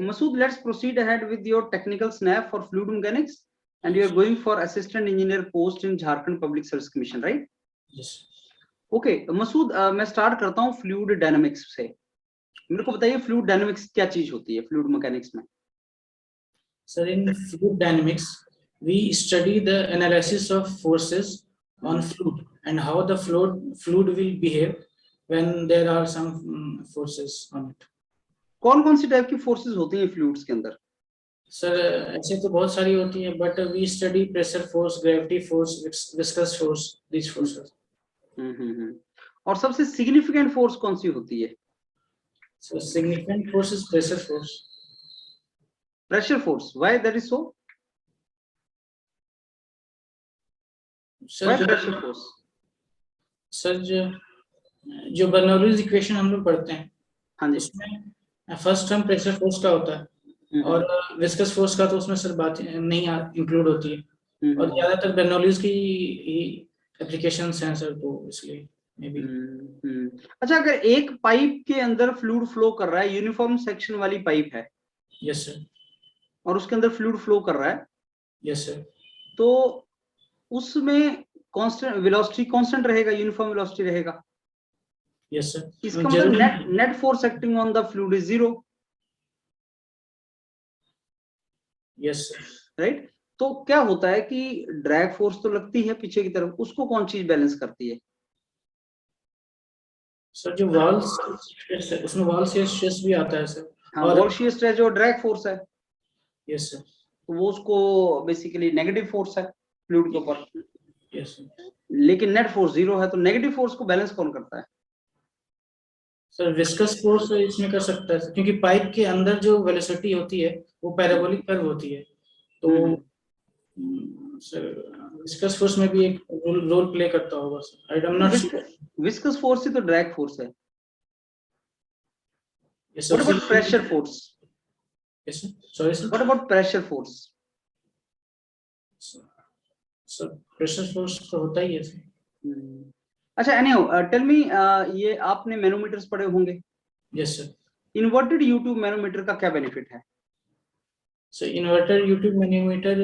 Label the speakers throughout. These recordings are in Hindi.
Speaker 1: Masood, let's proceed ahead with your technical snap for fluid mechanics, and you are going for assistant engineer post in Jharkhand Public Service Commission, right?
Speaker 2: Yes.
Speaker 1: Okay, Masood, मैं start करता हूँ fluid dynamics से. मेरे को बताइए fluid dynamics क्या चीज होती है fluid mechanics में?
Speaker 2: Sir, in fluid dynamics, we study the analysis of forces on fluid and how the fluid will behave when there are some forces on it.
Speaker 1: कौन-कौन सी टाइप की फोर्सेस होती हैं फ्लूइड्स के अंदर?
Speaker 2: सर ऐसे तो बहुत सारी होती हैं, but we study pressure force, gravity force, viscous force, these forces.
Speaker 1: और सबसे सिग्निफिकेंट फोर्स कौन सी होती है?
Speaker 2: So significant force is pressure force.
Speaker 1: Pressure force. Why that is so? Why pressure force?
Speaker 2: Sir जो बर्नौलीज इक्वेशन हम लोग पढ़ते हैं,
Speaker 1: हाँ जी,
Speaker 2: उसमें फर्स्ट टर्म प्रेशर फोर्स का होता है और विस्कस फोर्स का तो उसमें सर बात नहीं इंक्लूड होती है और ज्यादातर बर्नौलीज की एप्लीकेशंस हैं सर, तो इसलिए मे बी.
Speaker 1: अच्छा, अगर एक पाइप के अंदर फ्लूइड फ्लो कर रहा है, यूनिफॉर्म सेक्शन वाली पाइप है,
Speaker 2: यस सर,
Speaker 1: और उसके अंदर फ्लूइड फ्लो कर रहा है,
Speaker 2: यस सर,
Speaker 1: तो उसमें कांस्टेंट वेलोसिटी कांस्टेंट रहेगा, यूनिफॉर्म वेलोसिटी रहेगा.
Speaker 2: Yes sir.
Speaker 1: इसका मतलब net force acting on the fluid is 0.
Speaker 2: Yes sir.
Speaker 1: Right. तो क्या होता है कि ड्रैग फोर्स तो लगती है पीछे की तरफ, उसको कौन चीज बैलेंस करती है?
Speaker 2: सर जो वॉल स्ट्रेस है, उसमें वॉल शियर स्ट्रेस भी आता है सर.
Speaker 1: हाँ, वॉल शियर स्ट्रेस जो ड्रैग फोर्स है,
Speaker 2: यस सर,
Speaker 1: तो वो उसको बेसिकली नेगेटिव फोर्स है फ्लूइड के ऊपर.
Speaker 2: Yes sir.
Speaker 1: लेकिन नेट फोर्स 0 है, तो नेगेटिव फोर्स को बैलेंस कौन करता है?
Speaker 2: सर विस्कस फोर्स इसमें कर सकता है क्योंकि पाइप के अंदर जो वेलोसिटी होती है वो पैराबोलिक कर्व होती है, तो सर विस्कस फोर्स में भी एक रोल प्ले करता होगा sir. I am not sure.
Speaker 1: Viscous force ही तो ड्रैग फोर्स है.
Speaker 2: Yes,
Speaker 1: What about pressure force?
Speaker 2: Yes, sir. Sorry, sir.
Speaker 1: What about pressure force?
Speaker 2: Sir, pressure force तो होता ही है सर.
Speaker 1: अच्छा, anyhow, tell me, ये आपने मैनोमीटर्स पढ़े होंगे.
Speaker 2: Yes, sir.
Speaker 1: Inverted you tube manometer का क्या बेनिफिट है?
Speaker 2: So inverted U tube manometer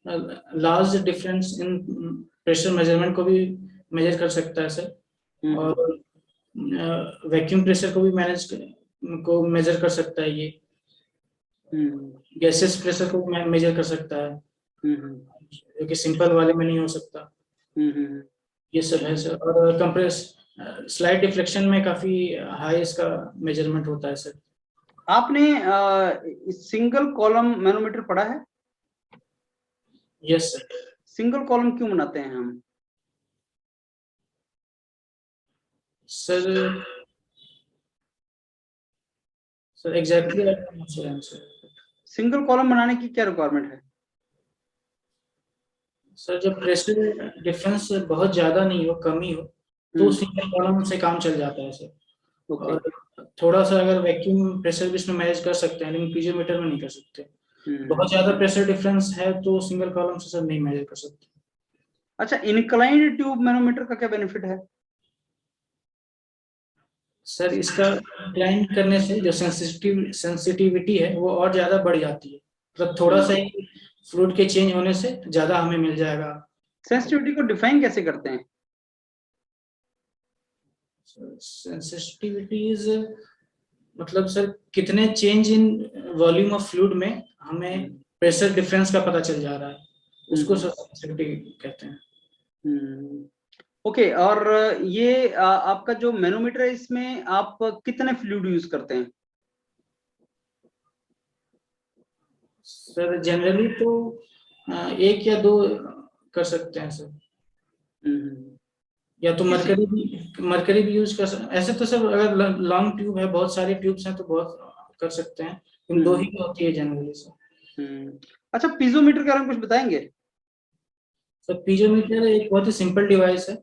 Speaker 2: large difference in pressure measurement को भी मेजर कर सकता है सर, और वैक्यूम प्रेशर को भी मेजर कर सकता है. ये गैसेस प्रेशर को मेजर कर सकता है, जो कि सिंपल वाले में नहीं हो सकता. ये सब है सर. और कंप्रेस स्लाइड डिफ्लेक्शन में काफी हाई इसका मेजरमेंट होता है सर.
Speaker 1: आपने सिंगल कॉलम मैनोमीटर पढ़ा है?
Speaker 2: Yes sir.
Speaker 1: सिंगल कॉलम क्यों बनाते हैं हम?
Speaker 2: सर एग्जैक्टली
Speaker 1: सिंगल कॉलम बनाने की क्या रिक्वायरमेंट है?
Speaker 2: सर जब प्रेशर डिफरेंस बहुत ज्यादा नहीं हो, कम ही हो, तो सिंगल कॉलम से काम चल जाता है सर. और थोड़ा सा अगर वैक्यूम प्रेशर भी इसमें मैनेज कर सकते हैं, लेकिन पीजोमीटर में नहीं कर सकते. बहुत ज्यादा प्रेशर डिफरेंस है तो सिंगल कॉलम से सर नहीं मैनेज कर सकते.
Speaker 1: अच्छा, इनक्लाइंड ट्यूब मैनोमीटर का क्या बेनिफिट है?
Speaker 2: सर इसका इंक्लाइन करने से जो सेंसिटिविटी है वो और ज्यादा बढ़ जाती है. मतलब थोड़ा सा ही फ्लूइड के चेंज होने से ज्यादा हमें मिल जाएगा.
Speaker 1: सेंसिटिविटी को डिफाइन कैसे करते हैं?
Speaker 2: सेंसिटिविटी इज मतलब सर कितने change in volume of fluid में हमें प्रेशर डिफरेंस का पता चल जा रहा है, उसको सेंसिटिविटी कहते हैं.
Speaker 1: ओके. और ये आपका जो मैनोमीटर है, इसमें आप कितने फ्लूइड यूज करते हैं?
Speaker 2: सर जनरली तो 1 या 2 कर सकते हैं सर. या तो मरकरी भी यूज कर सकते. ऐसे तो सर अगर लॉन्ग ट्यूब है, बहुत सारे ट्यूब्स हैं, तो बहुत कर सकते हैं, लेकिन 2 ही होती है जनरली सर.
Speaker 1: अच्छा, पीजोमीटर के बारे में कुछ बताएंगे?
Speaker 2: सर पीजोमीटर एक बहुत ही सिंपल डिवाइस है,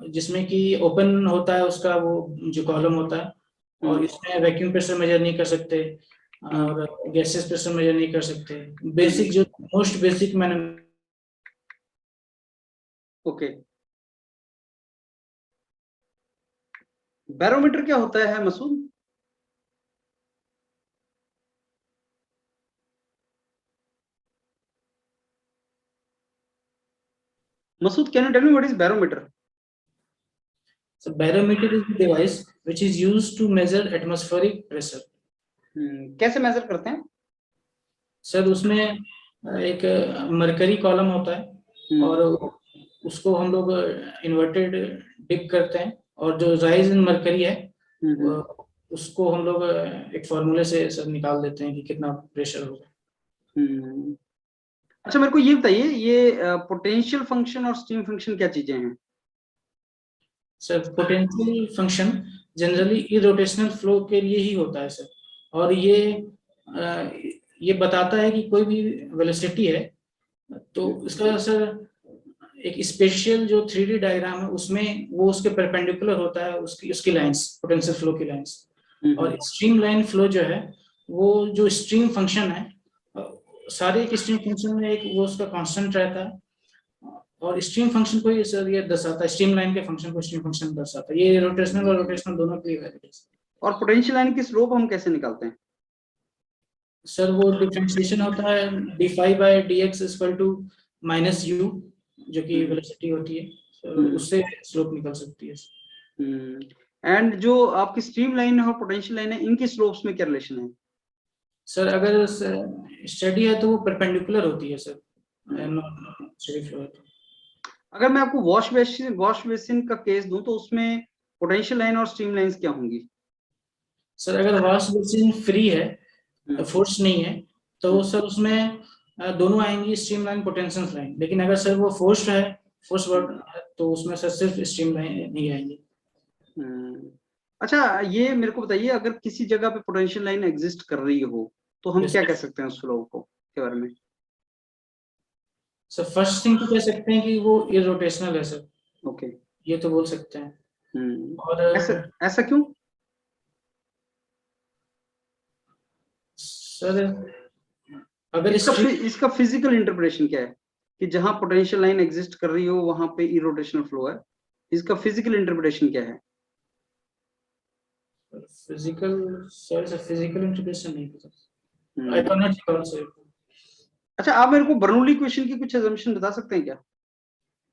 Speaker 2: जिसमें कि ओपन होता है उसका वो जो कॉलम होता है, और इसमें वैक्यूम प्रेशर मेजर नहीं कर सकते और गैसेस प्रेशर मेजर नहीं कर सकते. बेसिक जो मोस्ट बेसिक मैंने.
Speaker 1: ओके. बैरोमीटर क्या होता है Masood? Masood, can you tell me what is barometer?
Speaker 2: So barometer is the device which is used to measure atmospheric pressure.
Speaker 1: कैसे मेजर करते हैं?
Speaker 2: सर उसमें एक मरकरी कॉलम होता है और उसको हम लोग इन्वर्टेड डिप करते हैं और जो राइज इन मरकरी है उसको हम लोग एक फॉर्मूले से सर निकाल देते हैं कि कितना प्रेशर होगा।
Speaker 1: अच्छा, मेरे को ये बताइए, ये पोटेंशियल फंक्शन और स्टीम फंक्शन क्या चीजें हैं?
Speaker 2: Sir potential function generally irrotational flow के लिए ही होता है सर, और ये बताता है कि कोई भी वेलोसिटी है तो इसका सर एक स्पेशल जो 3D डायग्राम है उसमें वो उसके परपेंडिकुलर होता है, उसकी लाइंस, पोटेंशियल फ्लो की लाइंस। और स्ट्रीम लाइन फ्लो जो है वो जो स्ट्रीम फंक्शन है, सारे एक स्ट्रीम फंक्शन में एक वो उसका कांस्टेंट रहता है और स्ट्रीम फंक्शन को ये सर ये दर्शाता है, स्ट्रीम लाइन के फंक्शन को स्ट्रीम फंक्शन दर्शाता है। ये रोटेशनल और रोटेशनल दोनों के लिए वैलिड है।
Speaker 1: और पोटेंशियल लाइन की स्लोप हम कैसे निकालते हैं?
Speaker 2: सर वो डिफरेंशिएशन होता है d(phi/dx = -u, जो कि वेलोसिटी होती है, सर उससे स्लोप निकल सकती है।
Speaker 1: एंड जो आपकी स्ट्रीम लाइन है और पोटेंशियल लाइन है, इनकी स्लोप्स में क्या रिलेशन है?
Speaker 2: सर अगर स्टडी है तो वो परपेंडिकुलर होती है सर, स्टडी फ्लो है तो।
Speaker 1: अगर मैं आपको वॉश बेसिन का केस दूं तो उसमें पोटेंशियल लाइन और स्ट्रीम लाइंस क्या होंगी?
Speaker 2: सर अगर वॉश बेसिन फ्री है, फोर्स नहीं है, तो सर उसमें दोनों आएंगी, स्ट्रीम लाइन, पोटेंशियल लाइन। लेकिन अगर सर वो फोर्स है, फोर्स वर्ड है, तो उसमें सर सिर्फ स्ट्रीम लाइन नहीं आएंगी।
Speaker 1: अच्छा, ये मेरे को बताइए, अगर किसी जगह पे पोटेंशियल लाइन एग्जिस्ट कर रही हो तो हम क्या कह सकते हैं उस फ्लो को के बारे में?
Speaker 2: सर फर्स्ट थिंग तो कह सकते हैं कि वो इरोटेशनल है सर।
Speaker 1: ओके,
Speaker 2: ये तो बोल सकते हैं। और
Speaker 1: ऐसा क्यों?
Speaker 2: सर अगर
Speaker 1: इसका फिजिकल इंटरप्रिटेशन क्या है कि जहां पोटेंशियल लाइन एग्जिस्ट कर रही हो वहां पे इरोटेशनल फ्लो है? इसका फिजिकल इंटरप्रिटेशन क्या है?
Speaker 2: फिजिकल इंटरप्रिटेशन नहीं पता। I can not recall sir.
Speaker 1: अच्छा, आप मेरे को बर्नौली इक्वेशन की कुछ assumption बता सकते हैं क्या?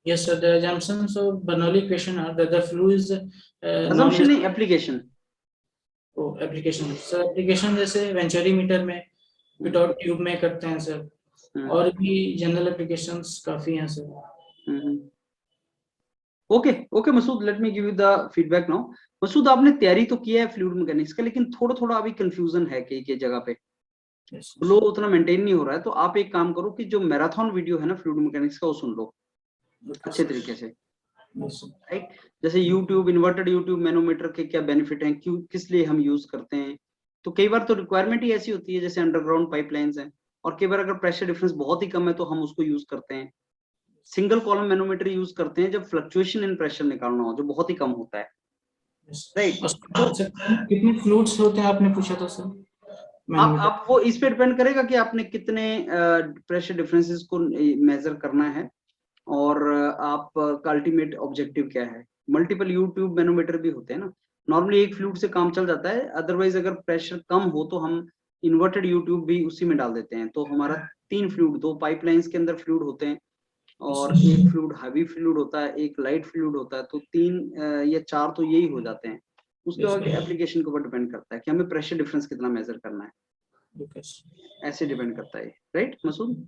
Speaker 2: Yes sir, the assumptions of Bernoulli equation are that the fluid is
Speaker 1: assumption नहीं, application.
Speaker 2: एप्लीकेशन सर, एप्लीकेशन जैसे वेंचुरीमीटर में, विदाउट ट्यूब में करते हैं सर, और भी जनरल एप्लीकेशंस काफी हैं sir.
Speaker 1: Okay Masood, let me give you the feedback now. Masood, आपने तैयारी तो किया है फ्लूइड मैकेनिक्स का, लेकिन थोड़ा अभी कंफ्यूजन है कई जगह पे, फ्लो उतना मेंटेन नहीं हो रहा है। तो आप एक काम करो कि जो मैराथन वीडियो है ना फ्लूइड मैकेनिक्स का, वो सुन लो अच्छे तरीके से, राइट? जैसे यूट्यूब, इन्वर्टेड यूट्यूब मैनोमीटर के क्या बेनिफिट हैं, क्यों, किस लिए हम यूज करते हैं। तो कई बार तो रिक्वायरमेंट ही ऐसी होती है, जैसे अंडरग्राउंड पाइपलाइंस हैं, और कई बार अगर प्रेशर डिफरेंस बहुत ही कम है तो हम उसको यूज करते हैं। सिंगल कॉलम मैनोमीटर यूज करते हैं जब फ्लक्चुएशन इन प्रेशर निकालना हो, जो बहुत ही कम होता है, राइट?
Speaker 2: कितने फ्लूइड्स होते हैं आपने पूछा था सर?
Speaker 1: आप वो इस पे डिपेंड करेगा कि आपने कितने प्रेशर डिफरेंसेस को मेजर करना है और आपका अल्टीमेट ऑब्जेक्टिव क्या है। मल्टीपल यूट्यूब मैनोमीटर भी होते हैं ना, नॉर्मली एक फ्लूइड से काम चल जाता है। अदरवाइज अगर प्रेशर कम हो तो हम इन्वर्टेड यूट्यूब भी उसी में डाल देते हैं। तो हमारा 3 फ्लूइड, 2 पाइपलाइंस के अंदर फ्लूइड होते हैं और एक फ्लूइड हैवी फ्लूइड होता है, एक लाइट फ्लूइड होता है। तो 3 या 4 तो यही हो जाते हैं। उसके बाद एप्लीकेशन के ऊपर डिपेंड करता है कि हमें प्रेशर डिफरेंस कितना मेजर करना है, ऐसे डिपेंड करता है, राइट मसूद?